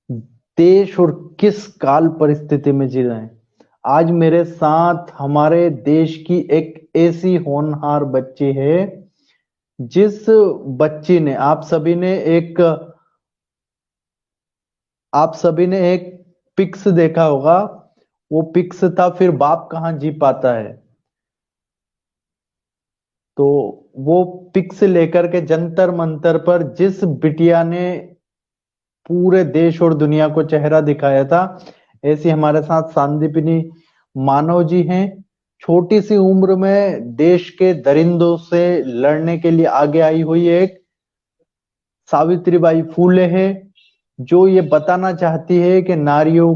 देश और किस काल परिस्थिति में जी रहे हैं। आज मेरे साथ हमारे देश की एक ऐसी होनहार बच्ची है, जिस बच्ची ने आप सभी ने एक पिक्स देखा होगा। वो पिक्स था फिर बाप कहाँ जी पाता है। तो वो पिक्स लेकर के जंतर मंतर पर जिस बिटिया ने पूरे देश और दुनिया को चेहरा दिखाया था, ऐसी हमारे साथ सांदीपनी मानव जी हैं। छोटी सी उम्र में देश के दरिंदों से लड़ने के लिए आगे आई हुई एक सावित्रीबाई फूले है, जो ये बताना चाहती है कि नारियों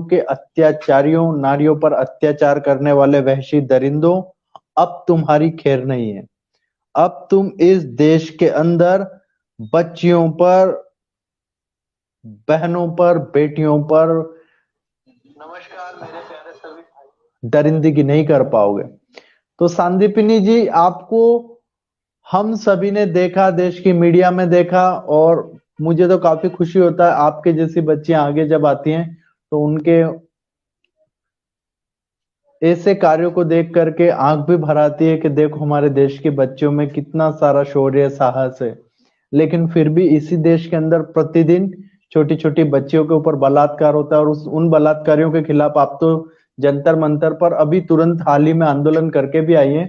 पर अत्याचार करने वाले वहशी दरिंदों, अब तुम्हारी खैर नहीं है। अब तुम इस देश के अंदर बच्चियों पर, बहनों पर, बेटियों पर दरिंदगी नहीं कर पाओगे। तो सांदीपनी जी, आपको हम सभी ने देखा, देश की मीडिया में देखा, और मुझे तो काफी खुशी होता है आपके जैसी बच्चियां आगे जब आती हैं तो उनके ऐसे कार्यों को देख करके आंख भी भर आती है कि देखो हमारे देश के बच्चों में कितना सारा शौर्य साहस है। लेकिन फिर भी इसी देश के अंदर प्रतिदिन छोटी छोटी बच्चियों के ऊपर बलात्कार होता है, और उन बलात्कारियों के खिलाफ आप तो जंतर मंतर पर अभी तुरंत हाल ही में आंदोलन करके भी आई हैं।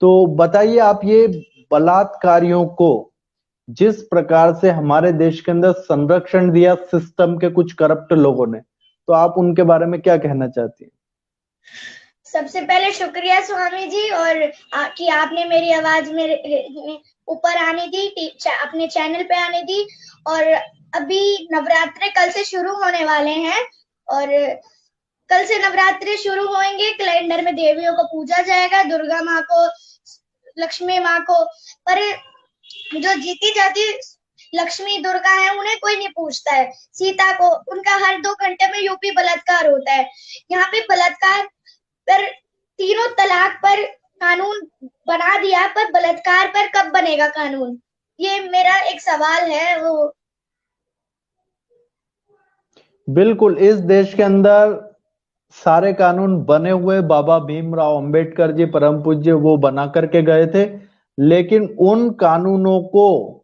तो बताइए आप, ये बलात्कारियों को जिस प्रकार से हमारे देश के अंदर संरक्षण दिया सिस्टम के कुछ करप्ट लोगों ने, तो आप उनके बारे में क्या कहना चाहती हैं? सबसे पहले शुक्रिया स्वामी जी, और कि आपने मेरी आवाज मेरे ऊपर आने दी, अपने चैनल पे आने दी। और अभी नवरात्रे कल से शुरू होने वाले हैं, और कल से नवरात्रे शुरू होंगे। कैलेंडर में देवियों को पूजा जाएगा, दुर्गा माँ को, लक्ष्मी माँ को। पर जो जीती जाती लक्ष्मी दुर्गा है, उन्हें कोई नहीं पूछता है। सीता को, उनका हर 2 घंटे में यूपी बलात्कार होता है। यहाँ पे बलात्कार पर, तीनों तलाक पर कानून बना दिया, पर बलात्कार पर कब बनेगा कानून? ये मेरा एक सवाल है। वो बिल्कुल, इस देश के अंदर सारे कानून बने हुए बाबा भीमराव अंबेडकर जी परम पूज्य वो बना करके गए थे। लेकिन उन कानूनों को,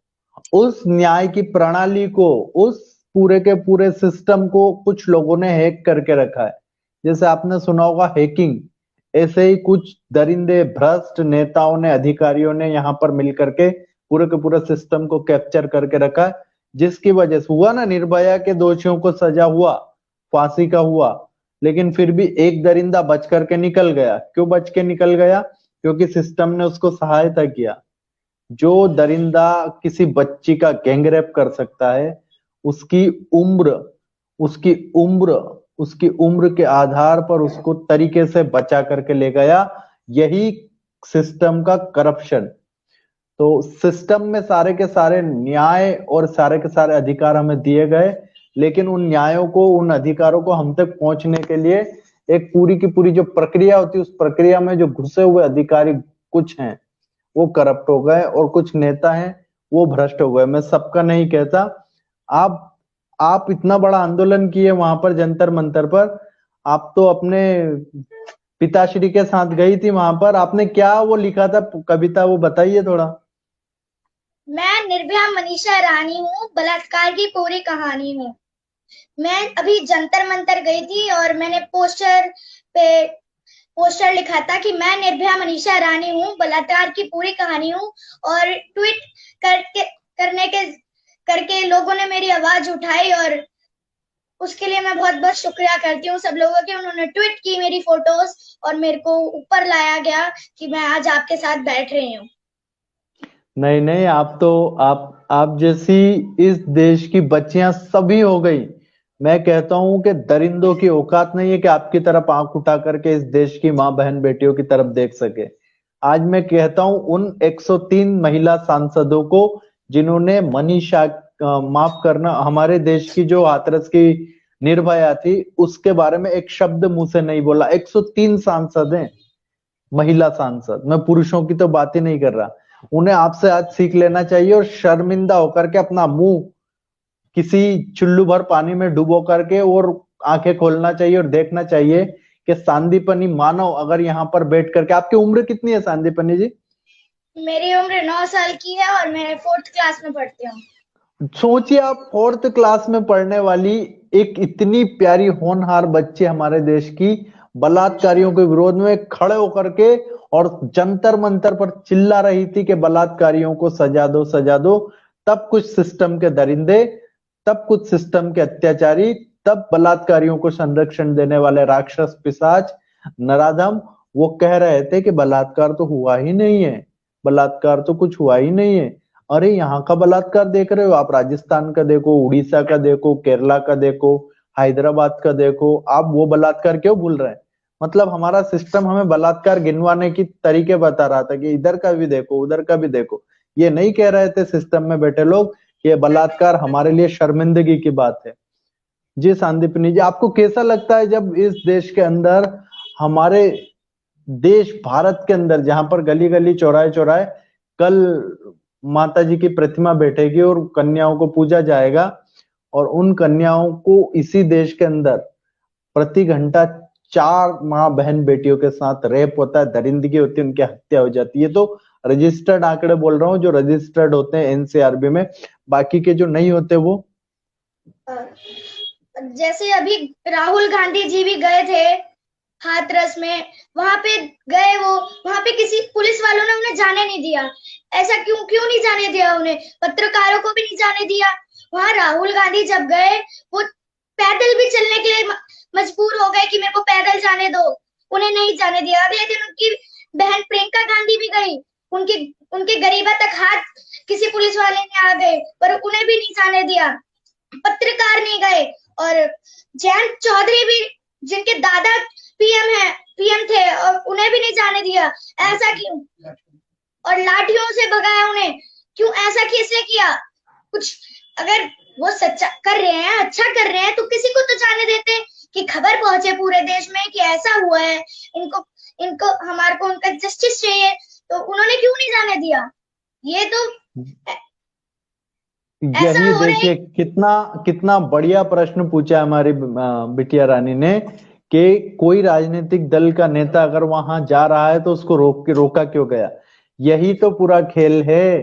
उस न्याय की प्रणाली को, उस पूरे के पूरे सिस्टम को कुछ लोगों ने हैक करके रखा है। जैसे आपने सुना होगा हैकिंग, ऐसे ही कुछ दरिंदे भ्रष्ट नेताओं ने, अधिकारियों ने यहाँ पर मिल करके पूरे के पूरे सिस्टम को कैप्चर करके रखा है। जिसकी वजह से हुआ ना, निर्भया के दोषियों को सजा हुआ, फांसी का हुआ, लेकिन फिर भी एक दरिंदा बच करके निकल गया। क्यों बच के निकल गया? क्योंकि सिस्टम ने उसको सहायता किया। जो दरिंदा किसी बच्ची का गैंगरेप कर सकता है, उसकी उम्र उसकी उम्र उसकी उम्र के आधार पर उसको तरीके से बचा करके ले गया। यही सिस्टम का करप्शन। तो सिस्टम में सारे के सारे न्याय और सारे के सारे अधिकार हमें दिए गए, लेकिन उन न्यायों को, उन अधिकारों को हम तक पहुंचने के लिए एक पूरी की पूरी जो प्रक्रिया होती है, उस प्रक्रिया में जो घुसे हुए अधिकारी कुछ हैं वो करप्ट हो गए, और कुछ नेता हैं वो भ्रष्ट हो गए। मैं सबका नहीं कहता। आप आप इतना बड़ा आंदोलन किए वहां पर जंतर मंतर पर, आप तो अपने पिताश्री के साथ गई थी वहां पर, आपने क्या वो लिखा था कविता, वो बताइए थोड़ा। मैं निर्भया मनीषा रानी हूँ, बलात्कार की पूरी कहानी हूँ। मैं अभी जंतर मंतर गई थी, और मैंने पोस्टर लिखा था कि मैं निर्भया मनीषा रानी हूँ, बलात्कार की पूरी कहानी हूँ। और ट्वीट करके करने के करके लोगों ने मेरी आवाज उठाई, और उसके लिए मैं बहुत बहुत शुक्रिया करती हूँ सब लोगों के। उन्होंने ट्वीट की मेरी फोटोज, और मेरे को ऊपर लाया गया कि मैं आज आपके साथ बैठ रही हूँ। नहीं नहीं, आप तो आप जैसी इस देश की बच्चियां सभी हो गई। मैं कहता हूं कि दरिंदों की औकात नहीं है कि आपकी तरफ आंख उठा करके इस देश की मां बहन बेटियों की तरफ देख सके। आज मैं कहता हूं उन 103 महिला सांसदों को जिन्होंने मनीषा, माफ करना, हमारे देश की जो हाथरस की निर्भया थी उसके बारे में एक शब्द मुंह से नहीं बोला। 103 सांसद हैं, महिला सांसद, मैं पुरुषों की तो बात ही नहीं कर रहा। उन्हें आपसे आज सीख लेना चाहिए और शर्मिंदा होकर के अपना मुंह किसी चुल्लू भर पानी में डुबो करके और आंखें खोलना चाहिए और देखना चाहिए कि सांदीपनी मानव अगर यहाँ पर बैठ करके। आपकी उम्र कितनी है सांदीपनी जी? मेरी उम्र 9 साल की है और मैं 4th क्लास में पढ़ती हूँ। सोचिए आप 4th क्लास में पढ़ने वाली एक इतनी प्यारी होनहार बच्ची हमारे देश की बलात्कारियों के विरोध में खड़े होकर के और जंतर मंतर पर चिल्ला रही थी कि बलात्कारियों को सजा दो, सजा दो। तब कुछ सिस्टम के दरिंदे, तब कुछ सिस्टम के अत्याचारी, तब बलात्कारियों को संरक्षण देने वाले राक्षस पिशाच नराधम वो कह रहे थे कि बलात्कार तो हुआ ही नहीं है, बलात्कार तो कुछ हुआ ही नहीं है। अरे यहाँ का बलात्कार देख रहे हो आप, राजस्थान का देखो, उड़ीसा का देखो, केरला का देखो, हैदराबाद का देखो, आप वो बलात्कार क्यों भूल रहे हैं? मतलब हमारा सिस्टम हमें बलात्कार गिनवाने की तरीके बता रहा था कि इधर का भी देखो, उधर का भी देखो। ये नहीं कह रहे थे सिस्टम में बैठे लोग कि ये बलात्कार हमारे लिए शर्मिंदगी की बात है। जी संदीपनी जी, आपको कैसा लगता है जब इस देश के अंदर, हमारे देश भारत के अंदर, जहां पर गली गली चौराहे चौराहे कल माता जी की प्रतिमा बैठेगी और कन्याओं को पूजा जाएगा, और उन कन्याओं को इसी देश के अंदर प्रति घंटा 4 माँ बहन बेटियों के साथ रेप होता है, दरिंदगी होती है, उनकी हत्या हो जाती है। तो रजिस्टर्ड आंकड़े बोल रहा हूँ, जो रजिस्टर्ड होते हैं एनसीआरबी में, बाकी के जो नहीं होते वो। जैसे अभी राहुल गांधी जी भी गए थे हाथरस में, वहां पे गए वो, वहां पे किसी पुलिस वालों ने उन्हें जाने नहीं दिया। ऐसा क्यों क्यों नहीं जाने दिया उन्हें? पत्रकारों को भी नहीं जाने दिया। वहां राहुल गांधी जब गए, वो पैदल भी चलने के लिए मजबूर हो गए कि मेरे को पैदल जाने दो, उन्हें नहीं जाने दिया। अगले दिन उनकी बहन प्रियंका गांधी भी गई, उनके उनके गरीबा तक हाथ किसी पुलिस वाले ने आ गए, पर उन्हें भी नहीं जाने दिया। पत्रकार नहीं गए। और जयंत चौधरी भी, जिनके दादा पीएम थे, और उन्हें भी नहीं जाने दिया। ऐसा क्यों? और लाठियों से भगाया उन्हें, क्यों? ऐसा किसने किया? कुछ अगर वो सच्चा कर रहे हैं, अच्छा कर रहे हैं, तो किसी को तो जाने देते कि खबर पहुंचे पूरे देश में कि ऐसा हुआ है, इनको इनको हमारे को उनका जस्टिस चाहिए। तो उन्होंने क्यों नहीं जाने दिया? ये तो यही देखिए कितना कितना बढ़िया प्रश्न पूछा हमारी बिटिया रानी ने, कि कोई राजनीतिक दल का नेता अगर वहां जा रहा है तो उसको रोका क्यों गया। यही तो पूरा खेल है,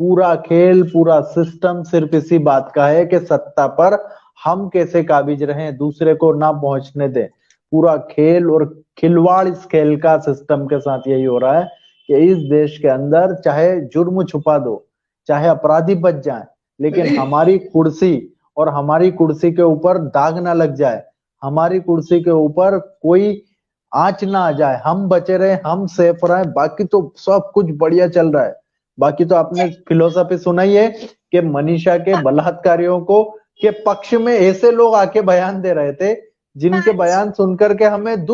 पूरा खेल, पूरा सिस्टम सिर्फ इसी बात का है कि सत्ता पर हम कैसे काबिज रहें, दूसरे को ना पहुंचने दें। पूरा खेल और खिलवाड़ इस खेल का सिस्टम के साथ यही हो रहा है कि इस देश के अंदर चाहे जुर्म छुपा दो, चाहे अपराधी बच जाए, लेकिन हमारी कुर्सी और हमारी कुर्सी के ऊपर दाग ना लग जाए, हमारी कुर्सी के ऊपर कोई आंच ना आ जाए, हम बचे रहे, हम सेफ रहे, बाकी तो सब कुछ बढ़िया चल रहा है। बाकी तो आपने फिलोसफी सुना ही है कि मनीषा के बलात्कारियों को के पक्ष में ऐसे लोग आके बयान दे रहे थे जिनके बयान सुनकर के हमें